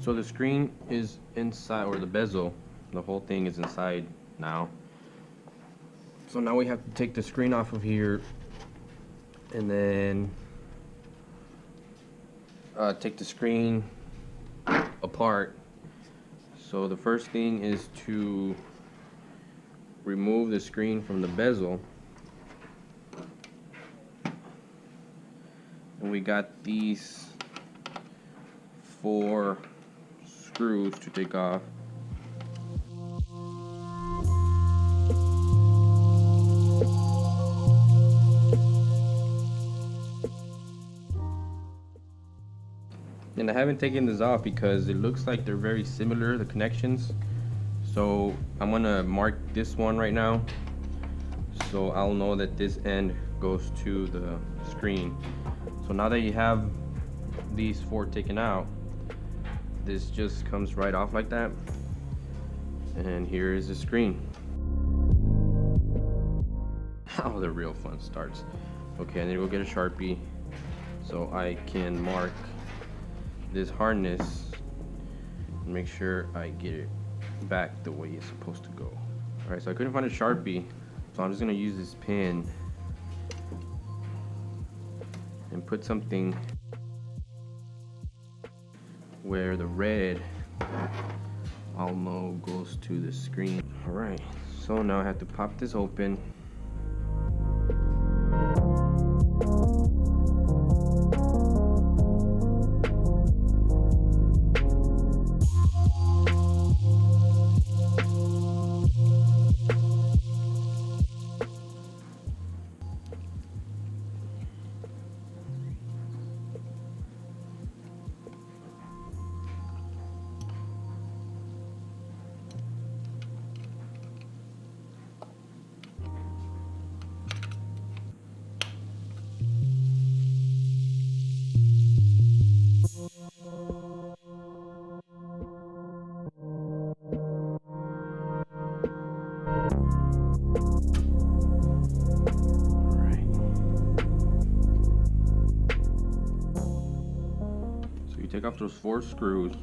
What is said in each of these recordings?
So the screen is inside, or the bezel, the whole thing is inside now. So now we have to take the screen off of here and then take the screen apart. So the first thing is to remove the screen from the bezel. And we got these 4 screws to take off. And I haven't taken this off because it looks like they're very similar, the connections. So I'm gonna mark this one right now, so I'll know that this end goes to the screen. So now that you have these 4 taken out, this just comes right off like that. And here is the screen. How the real fun starts. Okay, I need to go get a Sharpie so I can mark this harness and make sure I get it back the way it's supposed to go. Alright, so I couldn't find a Sharpie, so I'm just gonna use this pen and put something where the red I'll know goes to the screen. Alright, so now I have to pop this open. Take off those 4 screws,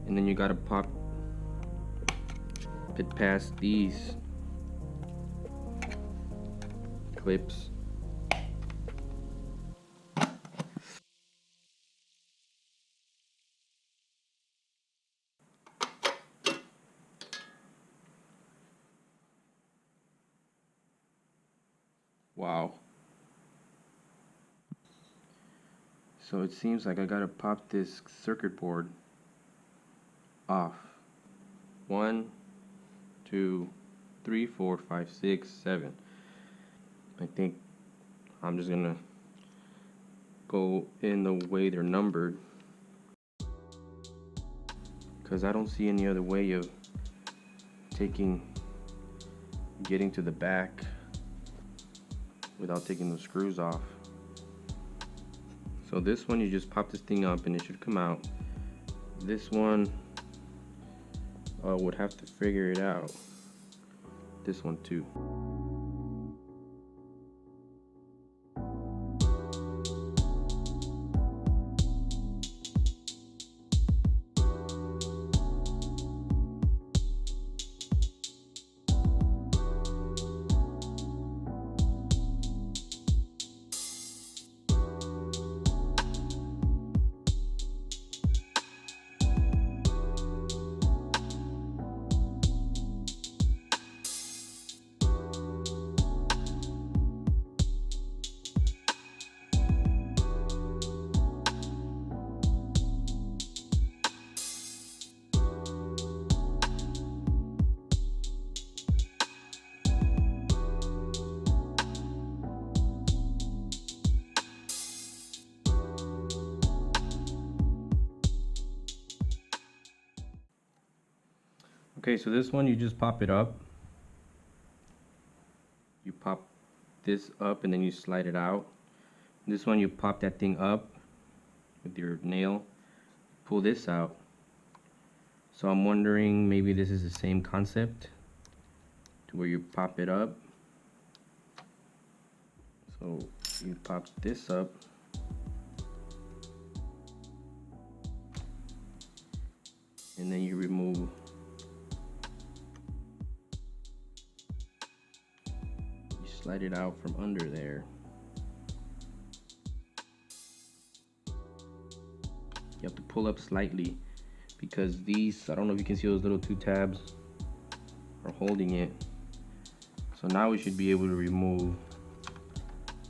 and then you gotta pop it past these clips. Wow. So it seems like I gotta pop this circuit board off. 1, 2, 3, 4, 5, 6, 7. I think I'm just gonna go in the way they're numbered, because I don't see any other way of getting to the back without taking the screws off. So this one, you just pop this thing up and it should come out. This one, would have to figure it out. This one too. Okay, so this one, you just pop it up. You pop this up and then you slide it out. This one, you pop that thing up with your nail, pull this out. So I'm wondering, maybe this is the same concept to where you pop it up. So you pop this up and then you remove. You slide it out from under there. You have to pull up slightly because these, I don't know if you can see those little two tabs are holding it. So now we should be able to remove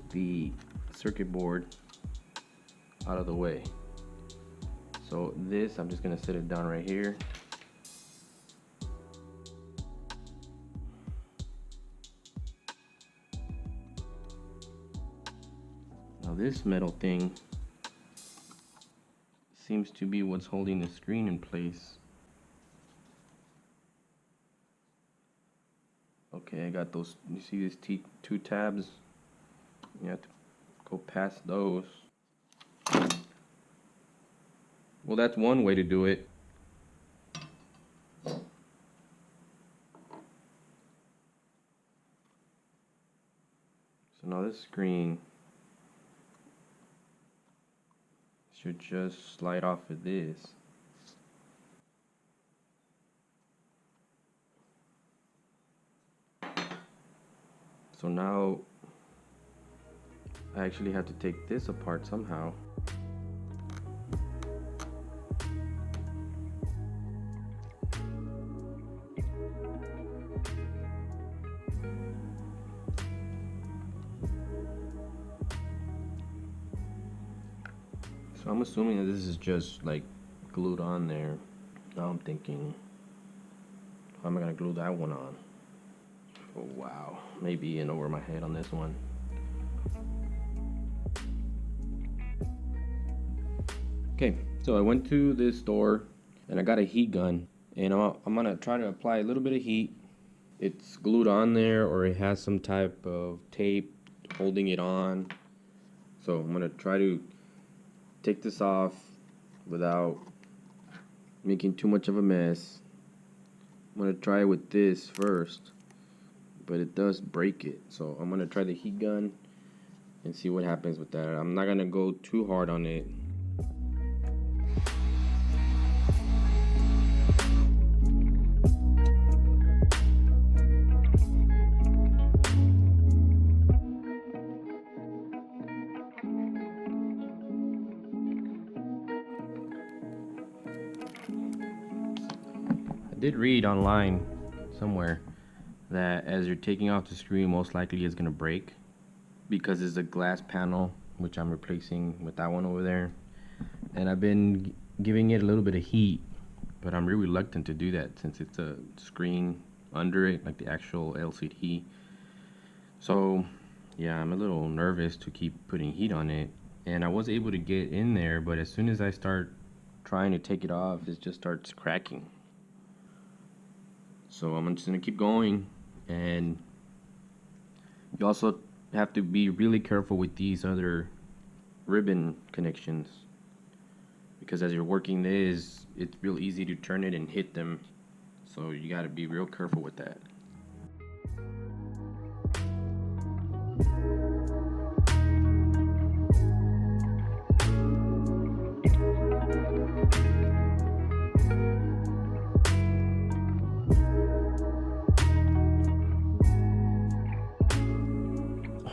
the circuit board out of the way. So this, I'm just gonna set it down right here. Now this metal thing seems to be what's holding the screen in place. Okay, I got those, you see these two tabs? You have to go past those. Well, that's one way to do it. So now this screen should just slide off of this. So now I actually have to take this apart somehow. So I'm assuming that this is just like glued on there. Now I'm thinking, how am I gonna glue that one on? Oh wow, maybe in over my head on this one. Okay, so I went to this store and I got a heat gun, and I'm gonna try to apply a little bit of heat. It's glued on there, or it has some type of tape holding it on. So I'm gonna try to take this off without making too much of a mess. I'm gonna try it with this first, but it does break it. So I'm gonna try the heat gun and see what happens with that. I'm not gonna go too hard on it. I did read online somewhere that as you're taking off the screen, most likely it's gonna break because it's a glass panel, which I'm replacing with that one over there. And I've been giving it a little bit of heat, but I'm really reluctant to do that since it's a screen under it, like the actual LCD. So yeah, I'm a little nervous to keep putting heat on it. And I was able to get in there, but as soon as I start trying to take it off, it just starts cracking. So I'm just gonna keep going. And you also have to be really careful with these other ribbon connections, because as you're working this, it's real easy to turn it and hit them. So you got to be real careful with that.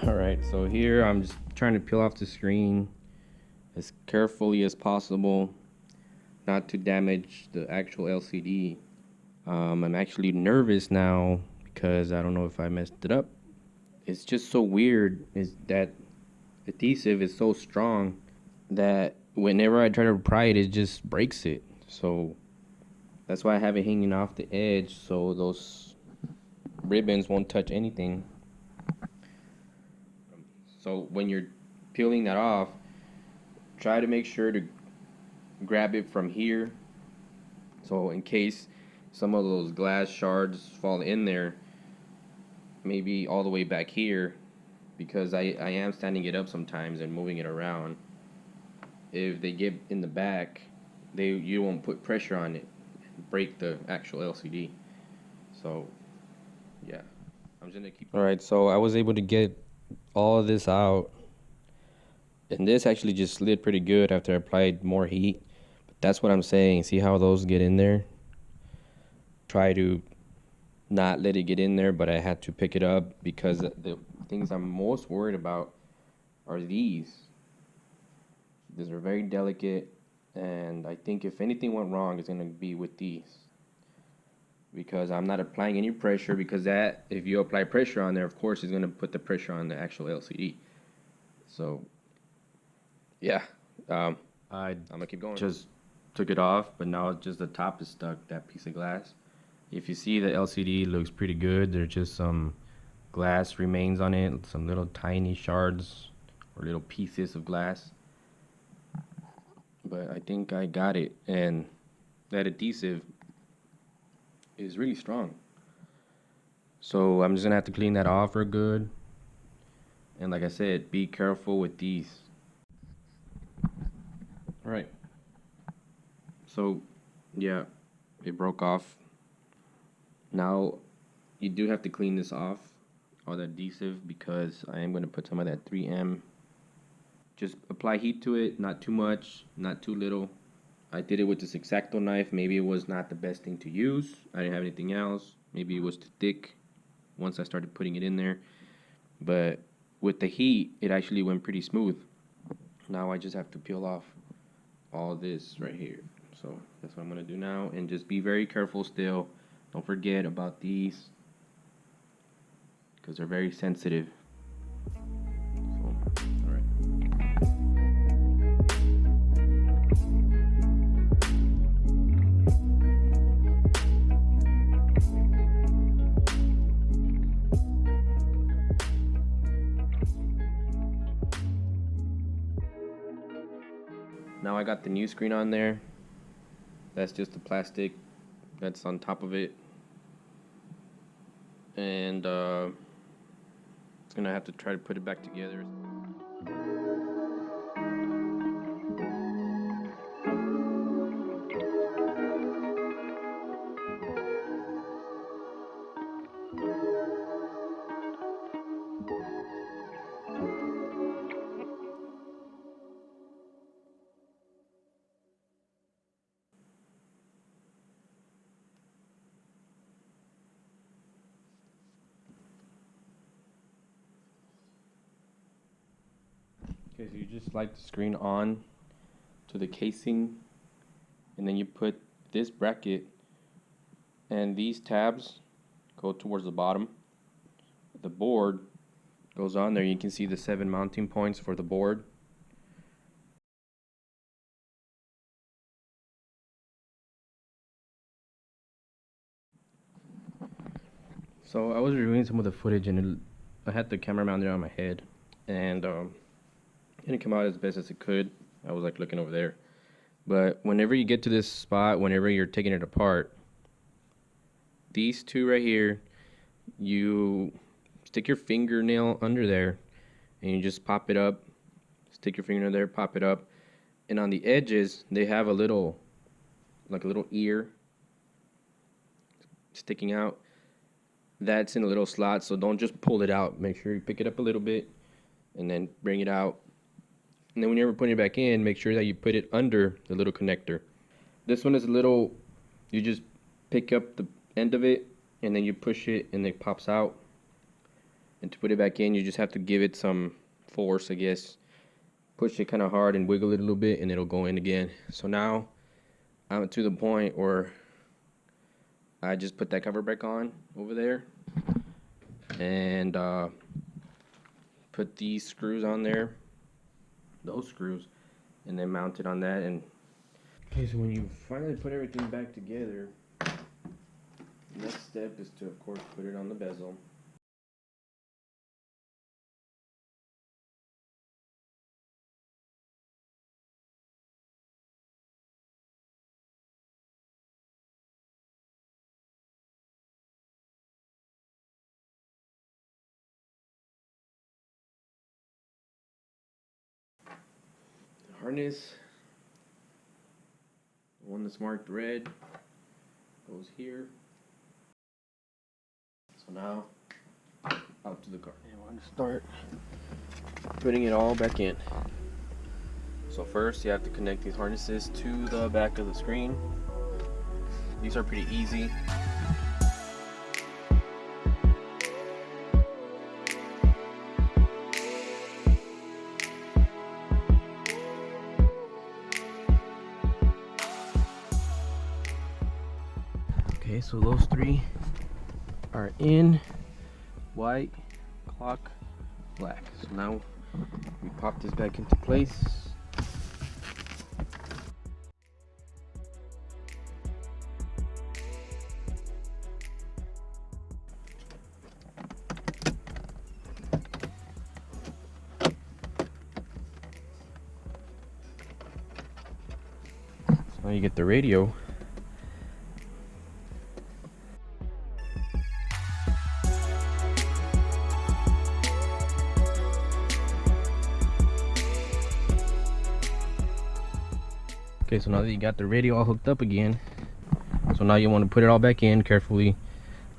Alright, so here I'm just trying to peel off the screen as carefully as possible, not to damage the actual LCD. I'm actually nervous now because I don't know if I messed it up. It's just so weird is that adhesive is so strong that whenever I try to pry it, it just breaks it. So that's why I have it hanging off the edge so those ribbons won't touch anything. So when you're peeling that off, try to make sure to grab it from here. So in case some of those glass shards fall in there, maybe all the way back here, because I am standing it up sometimes and moving it around. If they get in the back, you won't put pressure on it and break the actual LCD. So yeah, I'm just gonna keep. Alright, so I was able to get all of this out, and this actually just slid pretty good after I applied more heat. But that's what I'm saying, see how those get in there? try to not let it get in there, but I had to pick it up because the things I'm most worried about are these. These are very delicate, and I think if anything went wrong, it's gonna be with these. Because I'm not applying any pressure, because that, if you apply pressure on there, of course it's gonna put the pressure on the actual LCD. So yeah, I'm gonna keep going. Just took it off, but now just the top is stuck, that piece of glass. If you see, the LCD looks pretty good. There's just some glass remains on it, some little tiny shards or little pieces of glass. But I think I got it, and that adhesive is really strong. So I'm just gonna have to clean that off real good. And like I said, be careful with these. All right. So yeah, it broke off. Now you do have to clean this off, all the adhesive, because I am gonna put some of that 3M. Just apply heat to it, not too much, not too little. I did it with this X-Acto knife. Maybe it was not the best thing to use. I didn't have anything else. Maybe it was too thick once I started putting it in there. But with the heat, it actually went pretty smooth. Now I just have to peel off all this right here. So that's what I'm gonna do now, and just be very careful still. Don't forget about these, because they're very sensitive. Now I got the new screen on there. That's just the plastic that's on top of it. And it's gonna have to try to put it back together. Okay, so you just slide the screen on to the casing, and then you put this bracket, and these tabs go towards the bottom. The board goes on there. You can see the 7 mounting points for the board. So I was reviewing some of the footage, and I had the camera mounted on my head, and it didn't come out as best as it could. I was like looking over there. But whenever you get to this spot, whenever you're taking it apart, these two right here, you stick your fingernail under there, and you just pop it up. Stick your fingernail there, pop it up. And on the edges, they have a little, like a little ear sticking out. That's in a little slot, so don't just pull it out. Make sure you pick it up a little bit and then bring it out. And then when you're putting it back in, make sure that you put it under the little connector. This one is a little, you just pick up the end of it and then you push it and it pops out. And to put it back in, you just have to give it some force, I guess. Push it kind of hard and wiggle it a little bit and it'll go in again. So now I'm to the point where I just put that cover back on over there and put these screws on there, those screws, and then mount it on that. And okay, so when you finally put everything back together, the next step is to, of course, put it on the bezel. Harness, the one that's marked red, goes here. So now, out to the car. And we're going to start putting it all back in. So first, you have to connect these harnesses to the back of the screen. These are pretty easy. Okay, so those three are in: white, clock, black. So now we pop this back into place. So now you get the radio. Okay, so now that you got the radio all hooked up again, so now you want to put it all back in carefully,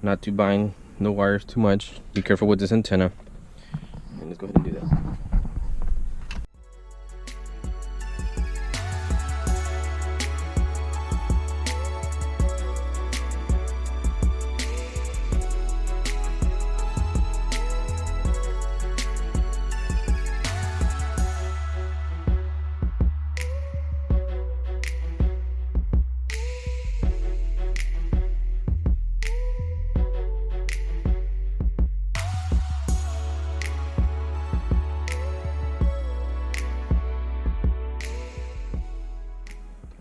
not to bind the wires too much. Be careful with this antenna. And let's go ahead and do that.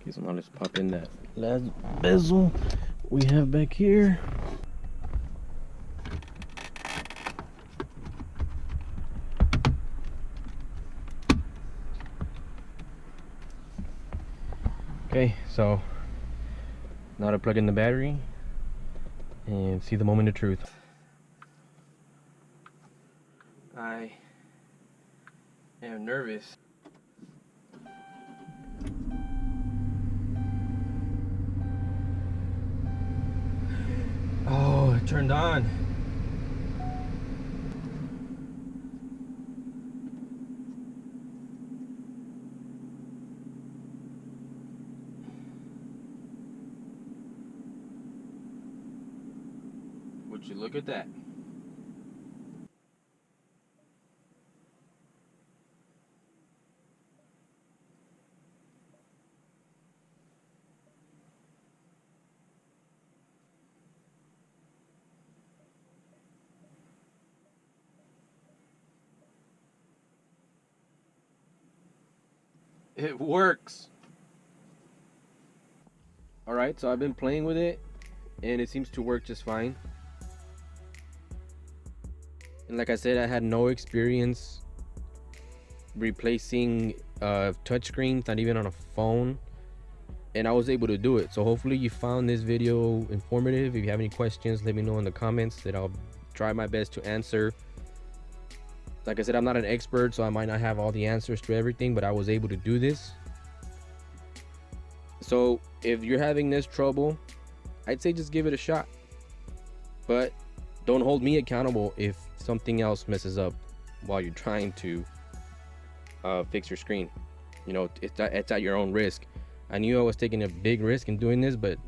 Okay, so now let's pop in that last bezel we have back here. Okay, so now to plug in the battery and see the moment of truth. I am nervous. Oh, it turned on. Would you look at that? It works. Alright, so I've been playing with it and it seems to work just fine. And like I said, I had no experience replacing touchscreens, not even on a phone, and I was able to do it. So hopefully you found this video informative. If you have any questions, let me know in the comments that I'll try my best to answer. Like I said, I'm not an expert, so I might not have all the answers to everything, but I was able to do this. So if you're having this trouble, I'd say just give it a shot, but don't hold me accountable if something else messes up while you're trying to fix your screen. You know, it's at your own risk. I knew I was taking a big risk in doing this, but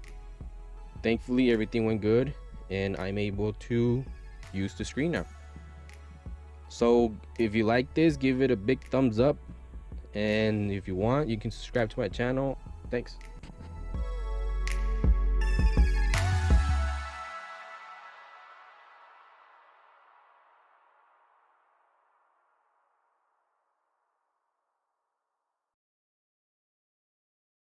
thankfully everything went good and I'm able to use the screen now. So if you like this, give it a big thumbs up, and if you want, you can subscribe to my channel. Thanks.